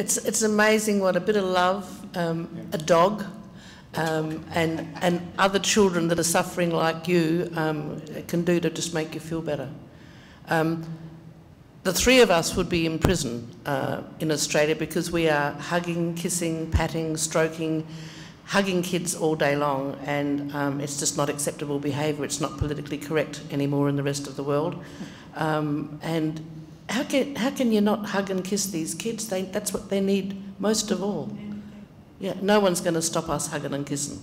It's amazing what a bit of love, a dog, and other children that are suffering like you can do to just make you feel better. The three of us would be in prison in Australia because we are hugging, kissing, patting, stroking, hugging kids all day long, and it's just not acceptable behaviour. It's not politically correct anymore in the rest of the world. And how can you not hug and kiss these kids? That's what they need most of all. Yeah, no one's going to stop us hugging and kissing.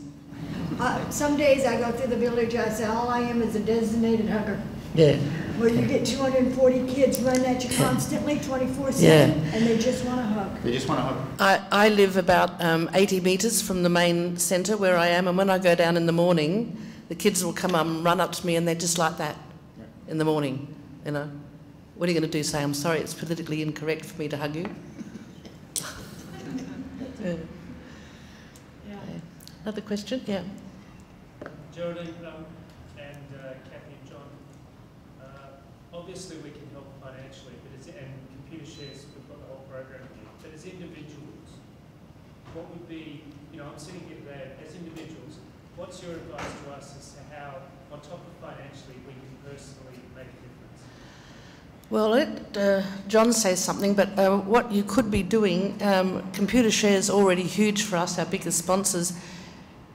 Some days I go through the village, I say, all I am is a designated hugger. Yeah. Where you get 240 kids running at you constantly, 24/7, and they just want to hug. They just want to hug. I live about 80 metres from the main centre where I am, and when I go down in the morning, the kids will come up and run up to me, and they're just like that in the morning, you know. What are you going to do? Say, I'm sorry, it's politically incorrect for me to hug you? Yeah. Another question? Yeah. Geraldine and Kathy and John, obviously we can help financially, and Computershares, we've got the whole program here, but as individuals, what would be, you know, I'm sitting here today, as individuals, what's your advice to us as to how, on top of financially, we can personally make a difference? Well, let John say something, but what you could be doing, Computershare is already huge for us, our biggest sponsors.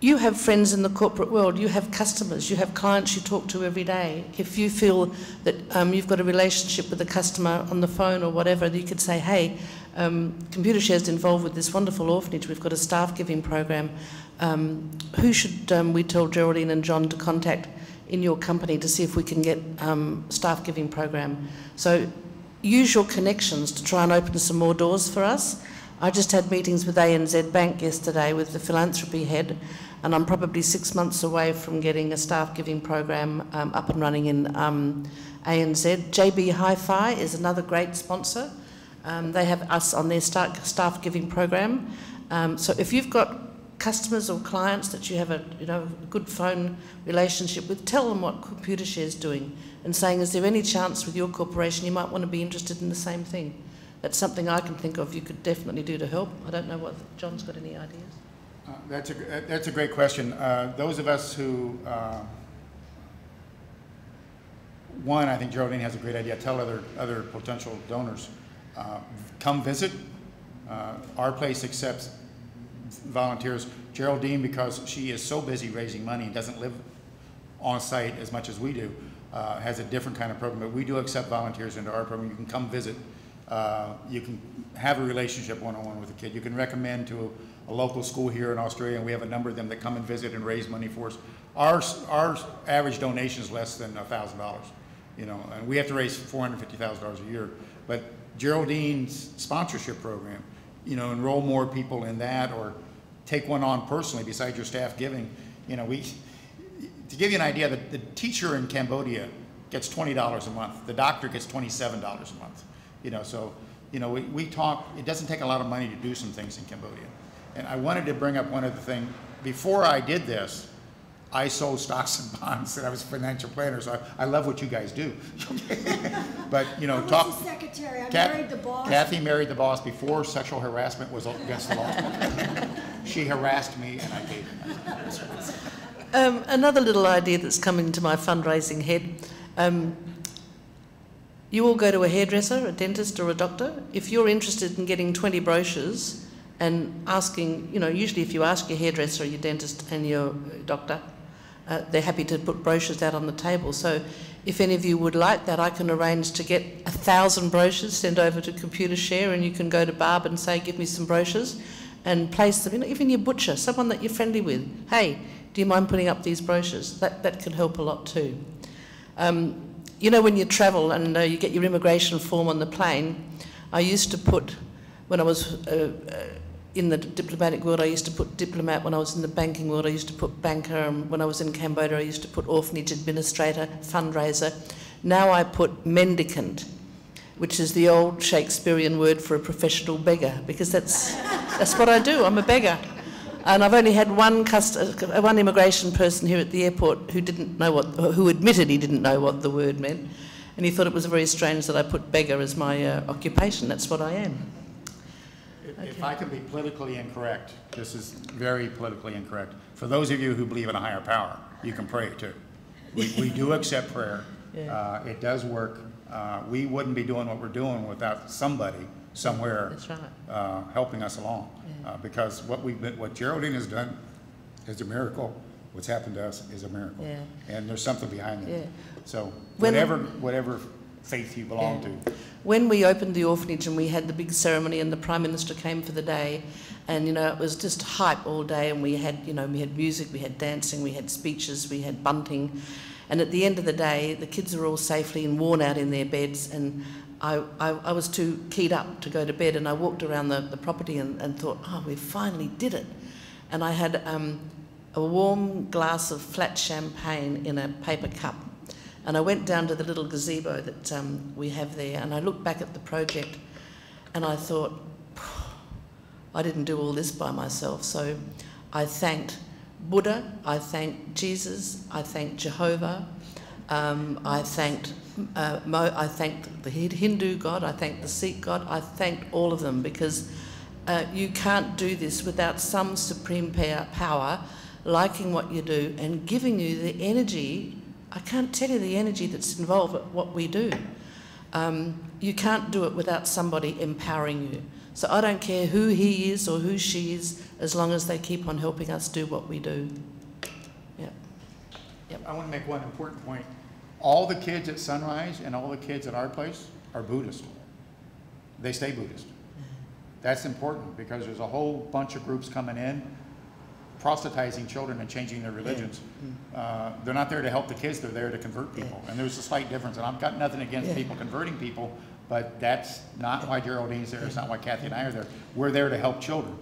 You have friends in the corporate world, you have customers, you have clients you talk to every day. If you feel that you've got a relationship with a customer on the phone or whatever, you could say, hey, Computershare is involved with this wonderful orphanage, we've got a staff giving program. Who should we tell Geraldine and John to contact in your company to see if we can get staff giving program? So use your connections to try and open some more doors for us. I just had meetings with ANZ Bank yesterday with the philanthropy head, and I'm probably 6 months away from getting a staff giving program up and running in ANZ. JB Hi-Fi is another great sponsor. They have us on their staff giving program. So if you've got customers or clients that you have a good phone relationship with, tell them what Computershare is doing and saying, is there any chance with your corporation you might want to be interested in the same thing? That's something I can think of you could definitely do to help. I don't know what John's got any ideas. That's a great question. Those of us who, one, I think Geraldine has a great idea. Tell other potential donors, come visit. Our place accepts volunteers. Geraldine, because she is so busy raising money and doesn't live on site as much as we do, has a different kind of program. But we do accept volunteers into our program. You can come visit. You can have a relationship one-on-one with a kid. You can recommend to a local school here in Australia, and we have a number of them that come and visit and raise money for us. Our average donation is less than $1,000, you know, and we have to raise $450,000 a year. But Geraldine's sponsorship program, you know, enroll more people in that, or take one on personally besides your staff giving. You know, to give you an idea, the teacher in Cambodia gets $20 a month. The doctor gets $27 a month. You know, so, you know, we talk, it doesn't take a lot of money to do some things in Cambodia. And I wanted to bring up one other thing. Before I did this, I sold stocks and bonds, and I was a financial planner, so I love what you guys do. But, you know, I was the secretary. I married the boss. Kathy married the boss before sexual harassment was against the law. She harassed me, and I paid her. Another little idea that's come into my fundraising head. You all go to a hairdresser, a dentist or a doctor. If you're interested in getting 20 brochures and asking, you know, usually if you ask your hairdresser, your dentist and your doctor, they're happy to put brochures out on the table. So if any of you would like that, I can arrange to get 1,000 brochures sent over to Computershare, and you can go to Barb and say, give me some brochures, and place them, you know, even your butcher, someone that you're friendly with. Hey, do you mind putting up these brochures? That can help a lot too. You know, when you travel and you get your immigration form on the plane, I used to put, when I was in the diplomatic world, I used to put diplomat. When I was in the banking world, I used to put banker. And when I was in Cambodia, I used to put orphanage administrator, fundraiser. Now I put mendicant, which is the old Shakespearean word for a professional beggar, because that's what I do. I'm a beggar. And I've only had one immigration person here at the airport who who admitted he didn't know what the word meant, and he thought it was very strange that I put beggar as my occupation. That's what I am. If I can be politically incorrect, this is very politically incorrect. For those of you who believe in a higher power, you can pray too. We do accept prayer. Yeah. It does work. We wouldn't be doing what we're doing without somebody somewhere That's right. helping us along. Yeah. Because what Geraldine has done is a miracle. What's happened to us is a miracle. Yeah. And there's something behind it. Yeah. So When- whatever faith you belong to. When we opened the orphanage and we had the big ceremony and the Prime Minister came for the day, and it was just hype all day, and we had music, we had dancing, we had speeches, we had bunting, and at the end of the day the kids were all safely and worn out in their beds, and I was too keyed up to go to bed, and I walked around the property and thought, oh, we finally did it. And I had a warm glass of flat champagne in a paper cup. And I went down to the little gazebo that we have there, and I looked back at the project and I thought, I didn't do all this by myself. So I thanked Buddha, I thanked Jesus, I thanked Jehovah, I thanked the Hindu God, I thanked the Sikh God, I thanked all of them, because you can't do this without some supreme power liking what you do and giving you the energy. I can't tell you the energy that's involved with what we do. You can't do it without somebody empowering you. So I don't care who he is or who she is, as long as they keep on helping us do what we do. Yep. I want to make one important point. All the kids at Sunrise and all the kids at our place are Buddhist. They stay Buddhist. That's important, because there's a whole bunch of groups coming in proselytizing children and changing their religions. They're not there to help the kids, they're there to convert people. And there's a slight difference, and I've got nothing against people converting people, but that's not why Geraldine's there, it's not why Kathy and I are there. We're there to help children.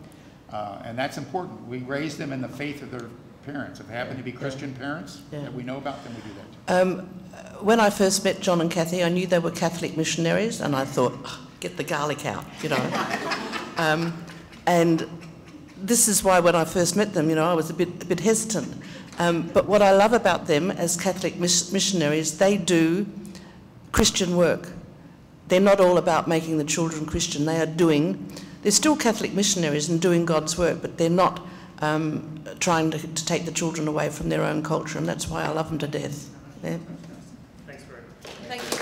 And that's important. We raise them in the faith of their parents. If they happen to be Christian parents that we know about, then we do that. When I first met John and Kathy, I knew they were Catholic missionaries, and I thought, oh, get the garlic out, and this is why when I first met them, I was a bit hesitant. But what I love about them as Catholic missionaries, they do Christian work. They're not all about making the children Christian. They're still Catholic missionaries and doing God's work, but they're not trying to take the children away from their own culture, and that's why I love them to death. Yeah. Thanks very much. Thank you.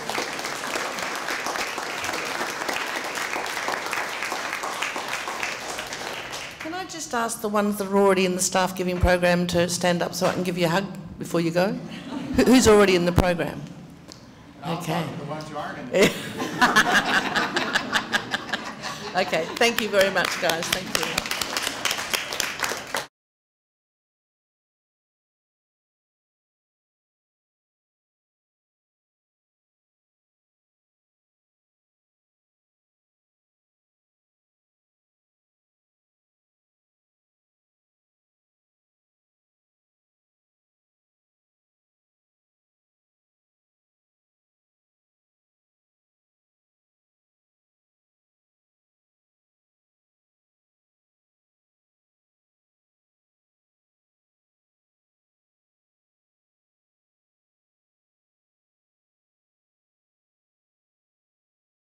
Can I just ask the ones that are already in the staff giving program to stand up so I can give you a hug before you go? Who's already in the program? Okay. The ones who aren't in it. Okay, thank you very much, guys. Thank you.